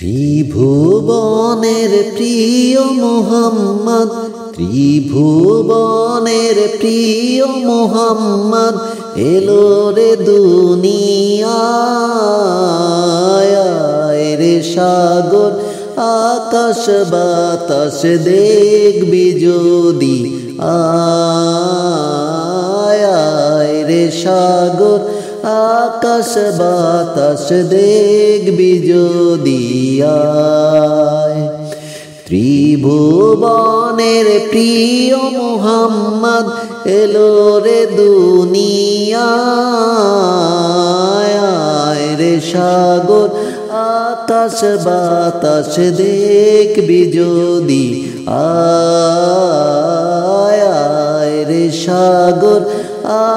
ত্রিভুবনের প্রিয় মোহাম্মদ, ত্রিভুবনের প্রিয় মোহাম্মদ এলো রে দুনিয়ায়। রে সাগর আকাশ বাতাস দেখবি যদি আয়। রে সাগর আকাশ বাতাস দেখবি যদি আয়। ত্রিভুবনের প্রিয় মোহাম্মদ এলো রে দুনিয়ায়। রে সাগর আকাশ বাতাস দেখবি যদি আয়। রে সাগর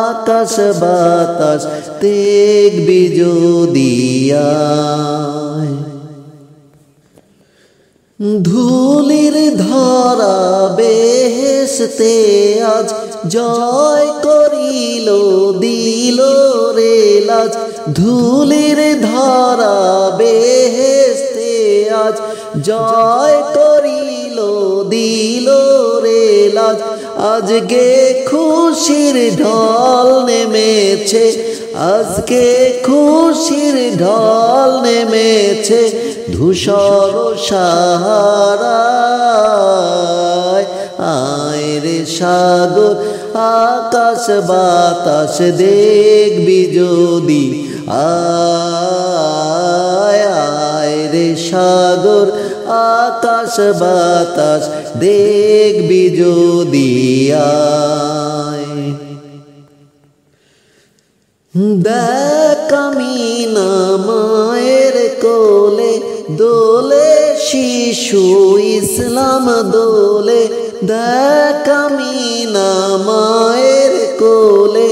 আকাশ বাতাস দেখবি যদি আয়। ধুলির ধরা বেহেশতে আজ জয় করিল দিল রে লাজ। ধুলির ধরা বেহেশতে আজ জয় করিল দিল রে লাজ। আজকে খুশির ঢল নেমেছে, আজকে খুশির ঢল নেমেছে ধূসর সাহারায়। আয় রে সাগর আকাশ বাতাস দেখবি যদি আয়। রে সাগর আকাশ বাতাস দেখবি যদি আয়। দেখ আমিনা মায়ের কোলে দোলে শিশু ইসলাম দোলে। দেখ আমিনা মায়ের কোলে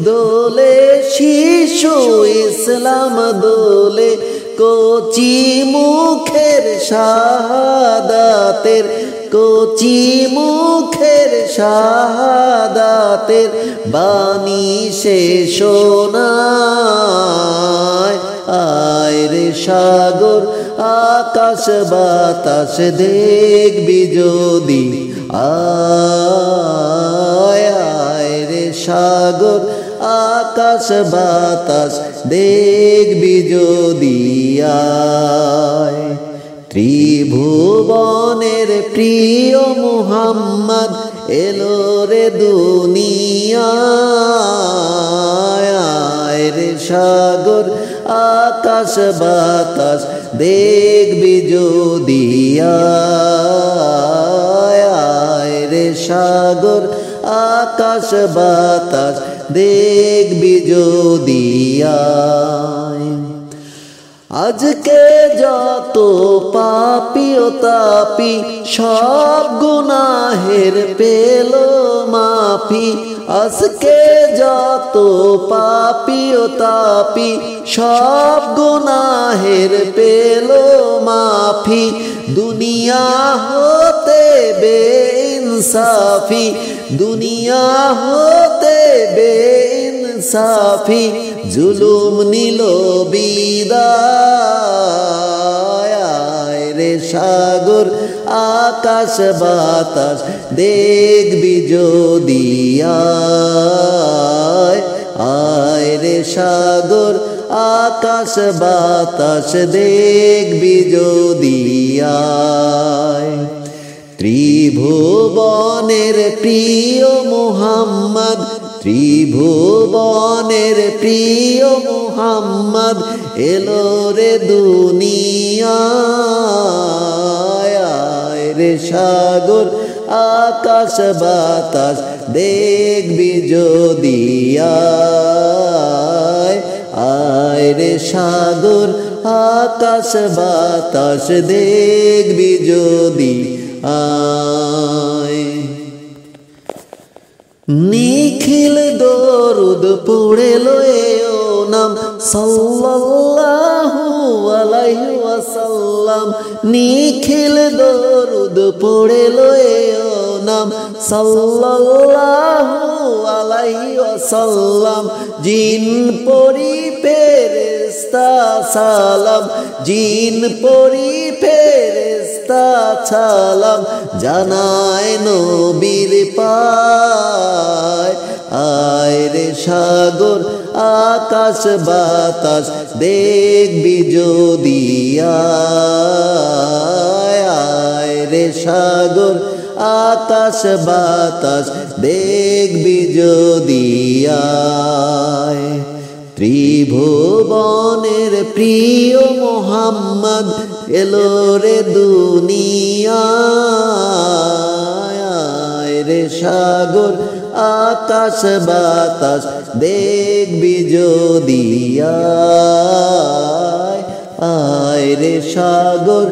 দোলে শিশু ইসলাম দোলে। কচি মুখের শাহাদাতের, কচি মুখের শাহাদাতের বাণী সে শোনায়। আয় রে সাগর আকাশ বাতাস দেখবি যদি আয়। রে সাগর আকাশ বাতাস দেখবি যদি আয়। ত্রিভুবনের প্রিয় মুহাম্মদ এলো রে দুনিয়ায়। রে সাগর আকাশ বাতাস দেখবি যদি আয়। রে সাগর আকাশ বাতাস দেখবি যদি আয়। আজকে যত পাপী ও তাপী সব গুনাহের পেল মাফি। আজকে যত পাপী ও তাপী সব গুনাহের পেল মাফি। দুনিয়া হতে বেইনসাফি, দুনিয়া হতে বেইনসাফি জুলুম নিল বিদায়। রে সাগর আকাশ বাতাস দেখবি যদি আয়। রে সাগর আকাশ বাতাস দেখবি যদি আয়। ত্রিভুবনের প্রিয় মুহাম্মদ, ত্রিভুবনের প্রিয় মুহাম্মদ এলো রে দুনিয়ায়। রে সাগর আকাশ বাতাস দেখবি যদি আয়। রে সাগর আকাশ বাতাস দেখবি যদি আয়। নিখিল দরুদ পড়ে লয়ে ও নাম সাল্লাল্লাহু আলাইহি ওয়াসাল্লাম। নিখিল দরুদ পড়ে লয়ে ও নাম সাল্লাল্লাহু আলাইহি ওয়াসাল্লাম জিন পরি ফেরেশতা সালাম জিন পরি ফেরেশতা সালাম জানায় নবীর পায় আয় রে সাগর আকাশ বাতাস দেখবি যদি আয় রে সাগর আকাশ বাতাস দেখবি যদি আয় ত্রিভুবনের প্রিয় মোহাম্মদ এলো রে দুনিয়ায় রে সাগর আকাশ বাতাস দেখবি যদি আয় রে সাগর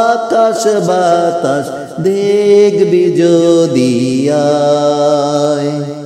আকাশ বাতাস দেখবি যদি আয়।